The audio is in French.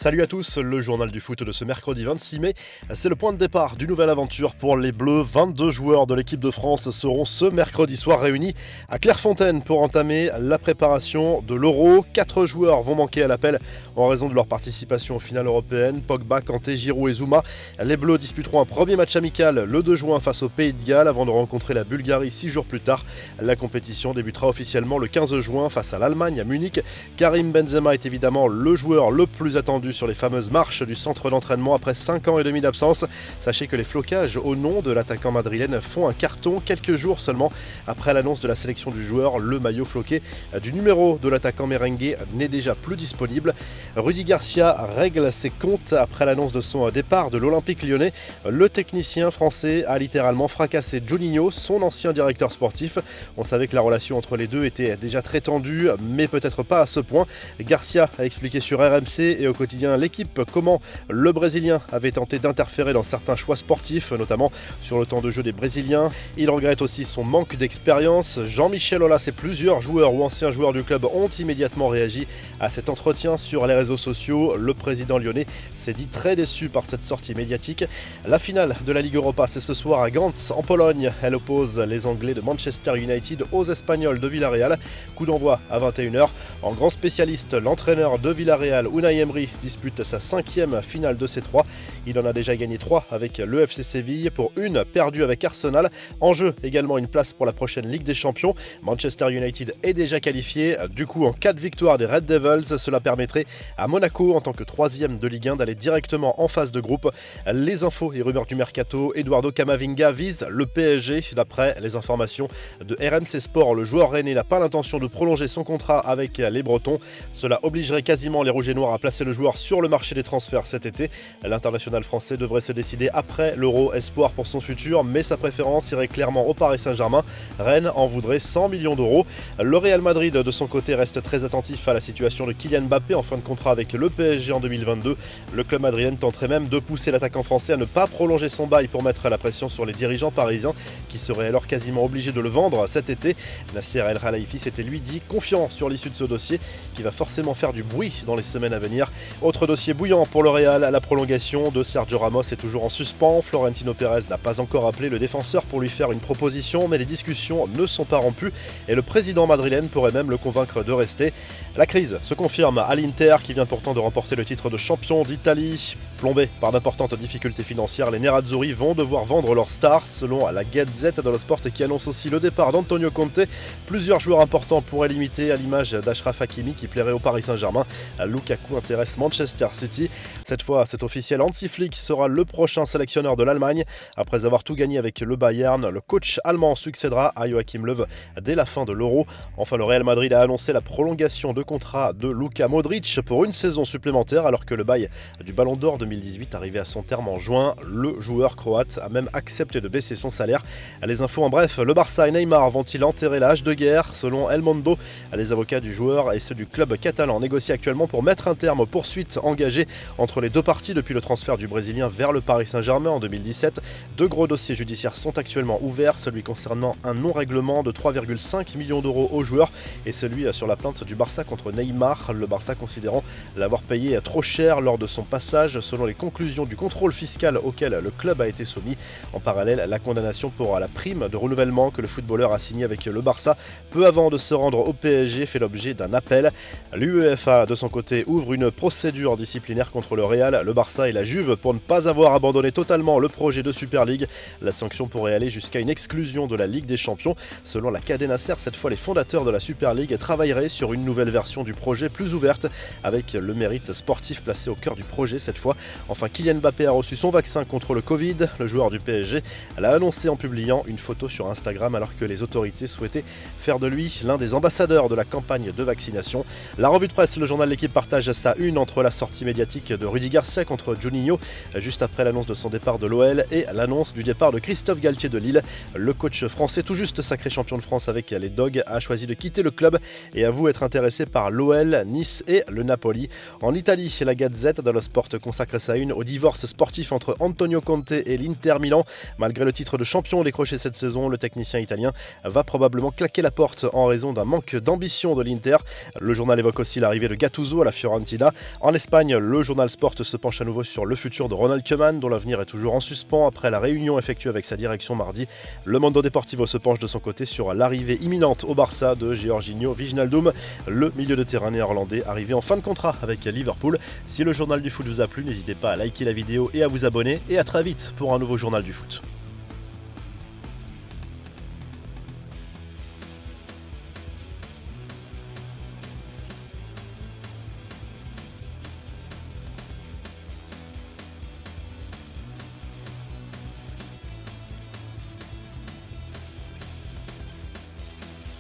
Salut à tous, le journal du foot de ce mercredi 26 mai, c'est le point de départ d'une nouvelle aventure pour les Bleus. 22 joueurs de l'équipe de France seront ce mercredi soir réunis à Clairefontaine pour entamer la préparation de l'Euro. 4 joueurs vont manquer à l'appel en raison de leur participation aux finales européennes. Pogba, Kanté, Giroud et Zouma. Les Bleus disputeront un premier match amical le 2 juin face au Pays de Galles avant de rencontrer la Bulgarie 6 jours plus tard. La compétition débutera officiellement le 15 juin face à l'Allemagne à Munich. Karim Benzema est évidemment le joueur le plus attendu sur les fameuses marches du centre d'entraînement après 5 ans et demi d'absence. Sachez que les flocages au nom de l'attaquant madrilène font un carton quelques jours seulement après l'annonce de la sélection du joueur. Le maillot floqué du numéro de l'attaquant merengue n'est déjà plus disponible. Rudy Garcia règle ses comptes après l'annonce de son départ de l'Olympique lyonnais. Le technicien français a littéralement fracassé Juninho, son ancien directeur sportif. On savait que la relation entre les deux était déjà très tendue, mais peut-être pas à ce point. Garcia a expliqué sur RMC et au quotidien L'équipe comment le Brésilien avait tenté d'interférer dans certains choix sportifs, notamment sur le temps de jeu des Brésiliens. Il regrette aussi son manque d'expérience. Jean-Michel Aulas et plusieurs joueurs ou anciens joueurs du club ont immédiatement réagi à cet entretien sur les réseaux sociaux. Le président lyonnais s'est dit très déçu par cette sortie médiatique. La finale de la Ligue Europa, c'est ce soir à Gdansk en Pologne. Elle oppose les Anglais de Manchester United aux Espagnols de Villarreal. Coup d'envoi à 21h. En grand spécialiste, l'entraîneur de Villarreal, Unai Emery, dispute sa 5e finale de ces 3. Il en a déjà gagné 3 avec le FC Séville pour une perdue avec Arsenal. En jeu également une place pour la prochaine Ligue des Champions. Manchester United est déjà qualifié. Du coup, en cas de victoire des Red Devils, cela permettrait à Monaco, en tant que 3e de Ligue 1, d'aller directement en phase de groupe. Les infos et rumeurs du mercato, Eduardo Camavinga vise le PSG. D'après les informations de RMC Sport, le joueur rennais n'a pas l'intention de prolonger son contrat avec les Bretons. Cela obligerait quasiment les Rouges et Noirs à placer le joueur sur le marché des transferts cet été. L'international français devrait se décider après l'Euro espoir pour son futur, mais sa préférence irait clairement au Paris Saint-Germain. Rennes en voudrait 100 millions d'euros. Le Real Madrid, de son côté, reste très attentif à la situation de Kylian Mbappé en fin de contrat avec le PSG en 2022. Le club madrilène tenterait même de pousser l'attaquant français à ne pas prolonger son bail pour mettre la pression sur les dirigeants parisiens, qui seraient alors quasiment obligés de le vendre cet été. Nasser El Khelaifi s'était lui dit confiant sur l'issue de ce dossier, qui va forcément faire du bruit dans les semaines à venir. Autre dossier bouillant pour le Real, la prolongation de Sergio Ramos est toujours en suspens. Florentino Pérez n'a pas encore appelé le défenseur pour lui faire une proposition, mais les discussions ne sont pas rompues et le président madrilène pourrait même le convaincre de rester. La crise se confirme à l'Inter, qui vient pourtant de remporter le titre de champion d'Italie. Plombés par d'importantes difficultés financières, les Nerazzurri vont devoir vendre leurs stars, selon la Gazzetta dello Sport, qui annonce aussi le départ d'Antonio Conte. Plusieurs joueurs importants pourraient limiter, à l'image d'Achraf Hakimi qui plairait au Paris Saint-Germain. Lukaku intéresse Manchester City. Cette fois, c'est officiel, Hansi Flick sera le prochain sélectionneur de l'Allemagne. Après avoir tout gagné avec le Bayern, le coach allemand succédera à Joachim Löw dès la fin de l'Euro. Enfin, le Real Madrid a annoncé la prolongation de contrat de Luka Modric pour une saison supplémentaire, alors que le bail du Ballon d'Or 2018 arrivait à son terme en juin. Le joueur croate a même accepté de baisser son salaire. Les infos en bref, le Barça et Neymar vont-ils enterrer la hache de guerre? Selon El Mundo, les avocats du joueur et ceux du club catalan négocient actuellement pour mettre un terme aux poursuites engagées entre les deux parties depuis le transfert du Brésilien vers le Paris Saint-Germain en 2017. 2 gros dossiers judiciaires sont actuellement ouverts, celui concernant un non-règlement de 3,5 millions d'euros au joueur et celui sur la plainte du Barça contre Neymar, le Barça considérant l'avoir payé trop cher lors de son passage selon les conclusions du contrôle fiscal auquel le club a été soumis. En parallèle, la condamnation pour la prime de renouvellement que le footballeur a signée avec le Barça peu avant de se rendre au PSG fait l'objet d'un appel. L'UEFA de son côté ouvre une procédure disciplinaire contre le Real, le Barça et la Juve pour ne pas avoir abandonné totalement le projet de Super League. La sanction pourrait aller jusqu'à une exclusion de la Ligue des Champions. Selon la Cadena Ser, cette fois les fondateurs de la Super League travailleraient sur une nouvelle version du projet plus ouverte, avec le mérite sportif placé au cœur du projet cette fois. Enfin, Kylian Mbappé a reçu son vaccin contre le Covid. Le joueur du PSG l'a annoncé en publiant une photo sur Instagram alors que les autorités souhaitaient faire de lui l'un des ambassadeurs de la campagne de vaccination. La revue de presse, le journal L'Équipe partage sa une entre la sortie médiatique de Rudy Garcia contre Juninho, juste après l'annonce de son départ de l'OL et l'annonce du départ de Christophe Galtier de Lille. Le coach français, tout juste sacré champion de France avec les Dogs, a choisi de quitter le club et avoue être intéressé par l'OL, Nice et le Napoli. En Italie, la Gazzetta dello Sport consacre sa une au divorce sportif entre Antonio Conte et l'Inter Milan. Malgré le titre de champion décroché cette saison, le technicien italien va probablement claquer la porte en raison d'un manque d'ambition de l'Inter. Le journal évoque aussi l'arrivée de Gattuso à la Fiorentina. En Espagne, le journal Sport se penche à nouveau sur le futur de Ronald Koeman, dont l'avenir est toujours en suspens après la réunion effectuée avec sa direction mardi. Le Mundo Deportivo se penche de son côté sur l'arrivée imminente au Barça de Georginio Wijnaldum, le milieu de terrain néerlandais arrivé en fin de contrat avec Liverpool. Si le journal du foot vous a plu, n'hésitez pas à liker la vidéo et à vous abonner. Et à très vite pour un nouveau journal du foot.